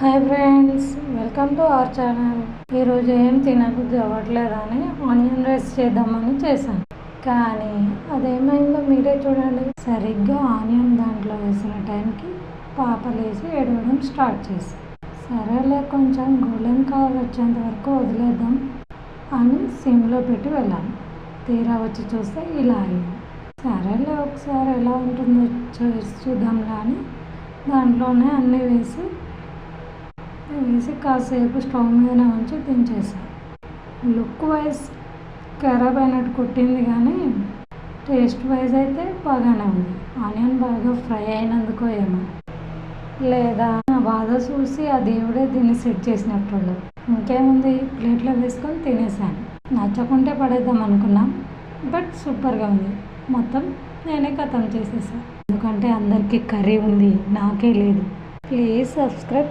Hi friends, welcome to our channel. ఈరోజు ఏం తినబుద్ధి అవ్వట్లేదని ఆనియన్ రైస్ చేద్దామని చేశాను. కానీ అదేమైందో మీరే చూడండి. సరిగ్గా ఆనియన్ దాంట్లో వేసిన టైంకి పాపలేసి ఏడవడం స్టార్ట్ చేశాను. సరేలే, కొంచెం గోల్డెన్ కలర్ వచ్చేంత వరకు వదిలేద్దాం అని సిమ్లో పెట్టి వెళ్ళాను. తీరా వచ్చి చూస్తే ఇలా అయింది. సరేలే, ఒకసారి ఎలా ఉంటుందో చూద్దాంలా అని దాంట్లోనే అన్నీ వేసి కాసేపు స్టవ్ మీదనే ఉంచి దించేసాను. లుక్ వైజ్ ఖరాబ్ అయినట్టు కొట్టింది, కానీ టేస్ట్ వైజ్ అయితే బాగానే ఉంది. ఆనియన్ బాగా ఫ్రై అయినందుకో ఏమో, లేదా నా బాధ చూసి ఆ దేవుడే దీన్ని సెట్ చేసినట్టు. ఇంకేముంది, ప్లేట్లో వేసుకొని తినేసాను. నచ్చకుంటే పడేద్దాం అనుకున్నాం, బట్ సూపర్గా ఉంది. మొత్తం నేనే ఖతం చేసేసాను. ఎందుకంటే అందరికీ కర్రీ ఉంది, నాకే లేదు. Please subscribe.